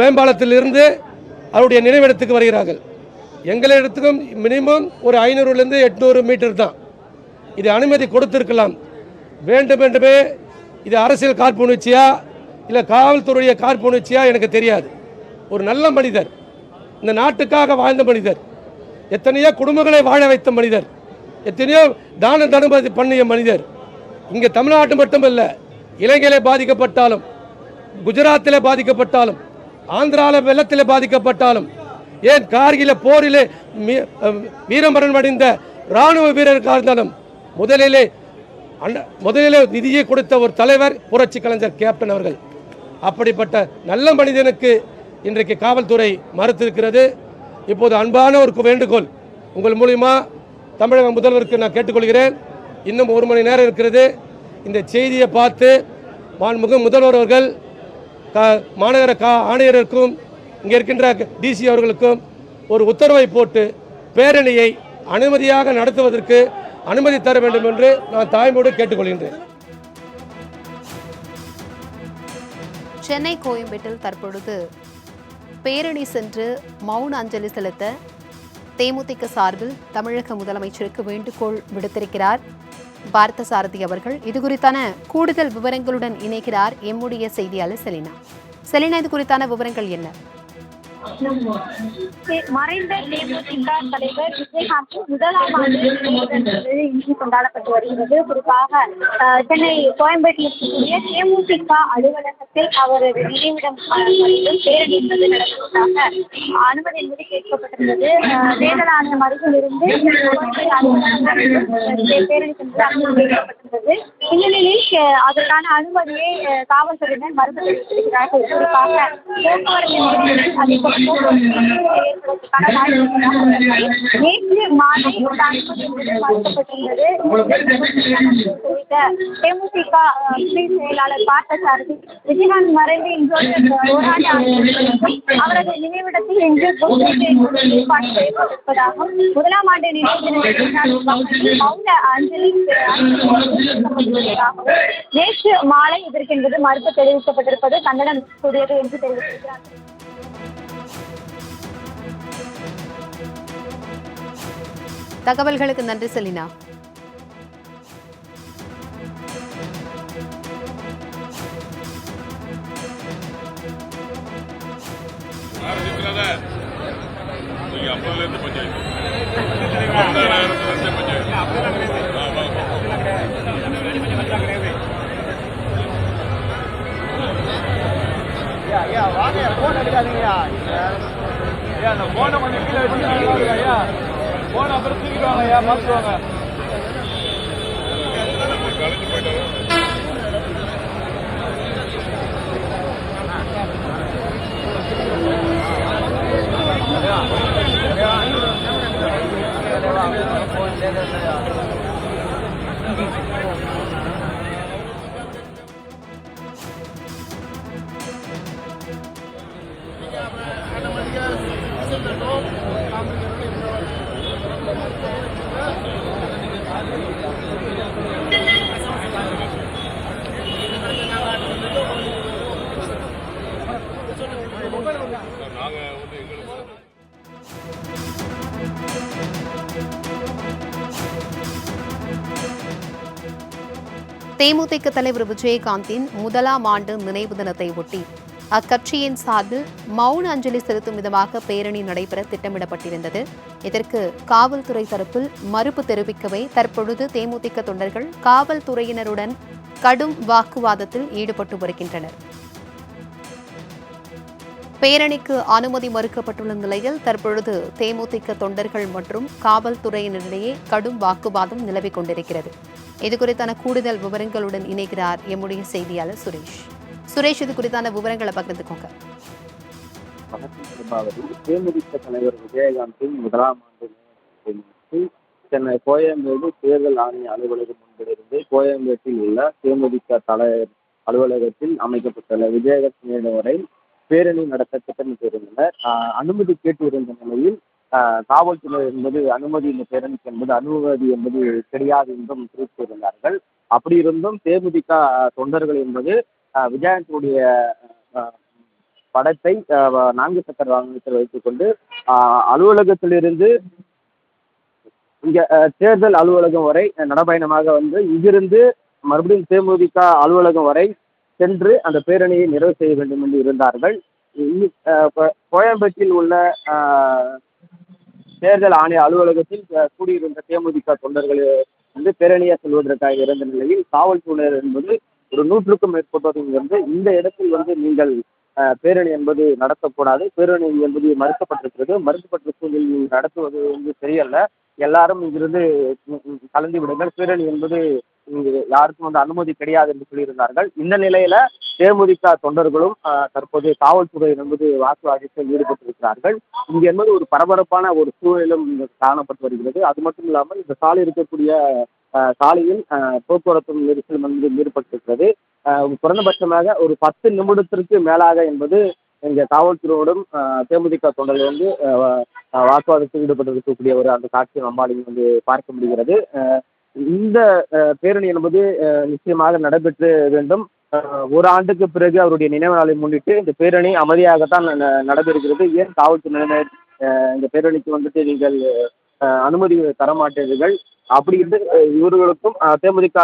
மேம்பாலத்திலிருந்து அவருடைய நினைவிடத்துக்கு வருகிறார்கள். எங்களிடத்துக்கும் மினிமம் ஒரு 500லேருந்து 800 மீட்டர் தான். இது அனுமதி கொடுத்திருக்கலாம். வேண்டுமென்றுமே இது அரசியல் காழ்ப்புணர்ச்சியா இல்லை காவல்துறைய காழ்ப்புணர்ச்சியா எனக்கு தெரியாது. ஒரு நல்ல மனிதர், இந்த நாட்டுக்காக வாழ்ந்த மனிதர், எத்தனையோ குடும்பங்களை வாழ வைத்த மனிதர், எத்தனையோ தான தர்மம் பண்ணிய மனிதர். இங்கே தமிழ்நாட்டு மட்டுமல்ல, இலங்கையிலே பாதிக்கப்பட்டாலும், குஜராத்திலே பாதிக்கப்பட்டாலும், ஆந்திராவில் வெள்ளத்திலே பாதிக்கப்பட்டாலும், ஏன் கார்கில போரிலே வீரமரணம் அடைந்த இராணுவ வீரருக்காக இருந்தாலும் முதலிலே நிதியை கொடுத்த ஒரு தலைவர் புரட்சி கலைஞர் கேப்டன் அவர்கள். அப்படிப்பட்ட நல்ல மனிதனுக்கு இன்றைக்கு காவல்துறை மறுத்திருக்கிறது. இப்போது அன்பான ஒரு வேண்டுகோள் உங்கள் மூலிமா தமிழக முதல்வருக்கு நான் கேட்டுக்கொள்கிறேன். இன்னும் 1 மணி நேரம் இருக்கிறது. இந்த செய்தியை பார்த்து மாண்புமிகு முதல்வர் அவர்கள் மாநகர ஆணையருக்கும் இங்கே இருக்கின்ற டிசி அவர்களுக்கும் ஒரு உத்தரவை போட்டு பேரணியை அனுமதியாக நடத்துவதற்கு அனுமதி தர வேண்டும் என்று நான் தாய்மொழி கேட்டுக்கொள்கின்றேன். சென்னை கோயம்பேட்டில் தற்பொழுது பேரணி சென்று மௌன அஞ்சலி செலுத்த தேமுதிக சார்பில் தமிழக முதலமைச்சருக்கு வேண்டுகோள் விடுத்திருக்கிறார் பார்த்தசாரதி அவர்கள். இது குறித்தான கூடுதல் விவரங்களுடன் இணைக்கிறார் எம்முடைய செய்தியாளர் செலினா. இது குறித்தான விவரங்கள் என்ன? மறைந்த தேமுதிக தலைவர் விஜயகாந்தின் 1ஆம் ஆண்டு இன்று கொண்டாடப்பட்டு வருகிறது. குறிப்பாக சென்னை கோயம்பேட்டில் இருக்கக்கூடிய தேமுதிக அலுவலகத்தில் அவரது நினைவிடம் பேரணி என்பது நடத்துவதற்காக அனுமதி என்பது கேட்கப்பட்டிருந்தது. தேர்தல் ஆணையம் அருகில் இருந்து பேரணி சென்று அனுமதி கேட்கப்பட்டிருந்தது. இந்நிலையில் அதற்கான அனுமதியை காவல்துறையினர் மறுத்து தெரிவித்திருக்கிறார்கள். குறிப்பாக போக்குவரத்து நேற்று மாலை மறுக்கப்பட்டிருந்தது. தேமுதிக செயலாளர் பார்த்தசாரதி விஜயகாந்த் மறைந்து இன்றோடு அவரது நினைவிடத்தில் இன்று ஏற்பாடு செய்யப்பட்டிருப்பதாகவும் 1ஆம் ஆண்டு நினைவு மௌன அஞ்சலி நேற்று மாலை இதற்கென்பது மறுப்பு தெரிவிக்கப்பட்டிருப்பது கண்டனம் கூடியது என்று தெரிவித்திருக்கிறார். தகவல்களுக்கு நன்றி செலினா. போன அப்புறம் தூக்கிடுவாங்க, ஐயா மாற்றுவாங்க. தேமுதிக தலைவர் விஜயகாந்தின் 1ஆம் ஆண்டு நினைவு தினத்தை ஒட்டி அக்கட்சியின் சார்பில் மௌன அஞ்சலி செலுத்தும் விதமாக பேரணி நடைபெற திட்டமிடப்பட்டிருந்தது. இதற்கு காவல்துறை தரப்பில் மறுப்பு தெரிவிக்கவே தற்பொழுது தேமுதிக தொண்டர்கள் காவல்துறையினருடன் கடும் வாக்குவாதத்தில் ஈடுபட்டு வருகின்றனர். பேரணிக்கு அனுமதி மறுக்கப்பட்டுள்ள நிலையில் தற்பொழுது தேமுதிக தொண்டர்கள் மற்றும் காவல்துறையினரிடையே கடும் வாக்குவாதம் நிலவிக் கொண்டிருக்கிறது. இதுகுறித்தான கூடுதல் விவரங்களுடன் இணைகிறார் எம்முடைய செய்தியாளர் சுரேஷ். இது குறித்தான விவரங்களை பகிர்ந்துக்கோங்க. தேமுதிக தலைவர் விஜயகாந்தின் 1ஆம் ஆண்டு சென்னை கோயம்பேடு தேர்தல் ஆணைய அலுவலகம் முன்பிலிருந்து கோயம்பேட்டில் உள்ள தேமுதிக தலைவர் அலுவலகத்தில் அமைக்கப்பட்டுள்ள விஜயகாந்த் நினைவு வரை பேரணி நடத்த திட்டமிட்டிருந்தனர். அனுமதி கேட்டிருந்த நிலையில் காவல்துறை என்பது அனுமதி இந்த பேரணிக்கு என்பது அனுமதி என்பது கிடையாது என்றும் தெரிவித்திருந்தார்கள். அப்படி இருந்தும் தேமுதிக தொண்டர்கள் என்பது விஜயகாந்துடைய படத்தை 4 சக்கர வாகனத்தில் வைத்துக்கொண்டு அலுவலகத்திலிருந்து இங்க தேர்தல் அலுவலகம் வரை நடைபயணமாக வந்து இங்கிருந்து மறுபடியும் தேமுதிக அலுவலகம் வரை சென்று அந்த பேரணியை நிறைவு செய்ய வேண்டும் என்று இருந்தார்கள். கோயம்பேட்டில் உள்ள தேர்தல் ஆணைய அலுவலகத்தில் கூடியிருந்த தேமுதிக தொண்டர்கள் வந்து பேரணியாக செல்வதற்காக இருந்த நிலையில் காவல்துறையினர் என்பது ஒரு 100க்கும் மேற்பட்டோர் வந்து இந்த இடத்தில் வந்து நீங்கள் பேரணி என்பது நடத்தக்கூடாது, பேரணி என்பது மறுக்கப்பட்டிருக்கிற சூழ்நிலையில் நடத்துவது வந்து சரியல்ல, எல்லாரும் இங்கிருந்து கலந்து விடுங்கள், பேரணி என்பது யாருக்கும் வந்து அனுமதி கிடையாது என்று சொல்லியிருந்தார்கள். இந்த நிலையில தேமுதிக தொண்டர்களும் தற்போது காவல்துறை என்பது வாக்குவாதத்தில் ஈடுபட்டிருக்கிறார்கள். இங்கு என்பது ஒரு பரபரப்பான ஒரு சூழலும் காணப்பட்டு வருகிறது. அது மட்டும் இல்லாமல் இந்த சாலை இருக்கக்கூடிய சாலையில் போக்குவரத்து நெரிசல் வந்து ஈடுபட்டிருக்கிறது. குறைந்தபட்சமாக ஒரு 10 நிமிடத்திற்கு மேலாக என்பது இங்கே காவல்துறையோடும் தேமுதிக தொண்டர்கள் வந்து வாக்குவாதத்தில் ஈடுபட்டிருக்கக்கூடிய ஒரு அந்த காட்சியை நம்மால் வந்து பார்க்க முடிகிறது. இந்த பேரணி என்பது நிச்சயமாக நடைபெற்று வேண்டும். ஒரு ஆண்டுக்கு பிறகு அவருடைய நினைவு நாளை முன்னிட்டு இந்த பேரணி அமைதியாகத்தான் நடைபெறுகிறது. ஏன் காவல்துறையினர் இந்த பேரணிக்கு வந்துட்டு நீங்கள் அனுமதி தரமாட்டீர்கள் அப்படி என்று இவர்களுக்கும் தேமுதிக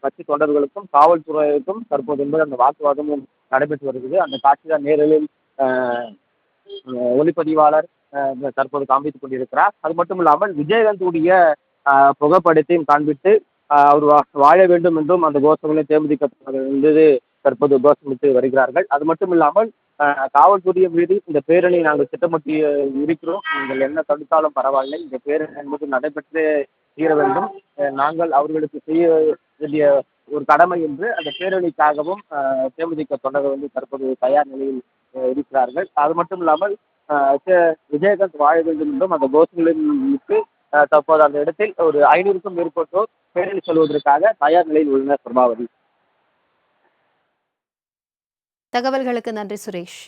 கட்சி தொண்டர்களுக்கும் காவல்துறைக்கும் தற்போது என்பது அந்த வாக்குவாதமும் நடைபெற்று வருகிறது. அந்த காட்சி தான் நேரில் ஒளிப்பதிவாளர் தற்போது காண்பித்துக் கொண்டிருக்கிறார். அது மட்டும் இல்லாமல் விஜயகாந்துடைய புகைப்படத்தையும் காண்பித்து அவர் வாழ வேண்டும் என்றும் அந்த கோஷங்களை தேமுதிக வந்து தற்போது கோஷமிட்டு வருகிறார்கள். அது மட்டும் இல்லாமல் காவல்துறை மீது இந்த பேரணி நாங்கள் திட்டமிட்டு இருக்கிறோம், நீங்கள் என்ன தடுத்தாலும் பரவாயில்லை, இந்த பேரணி என்பது நடைபெற்று தீர வேண்டும், நாங்கள் அவர்களுக்கு செய்ய வேண்டிய ஒரு கடமை என்று அந்த பேரணிக்காகவும் தேமுதிக தொண்டர்கள் வந்து தற்போது தயார் நிலையில் இருக்கிறார்கள். அது மட்டும் இல்லாமல் விஜயகாந்த் வாழ வேண்டும் என்றும் அந்த கோஷங்களின் விட்டு தற்போது அந்த இடத்தில் ஒரு 500க்கும் மேற்பட்டோர் பேரணி செல்வதற்காக தயார் நிலையில் உள்ளனர். பிரபாவதி. தகவல்களுக்கு நன்றி சுரேஷ்.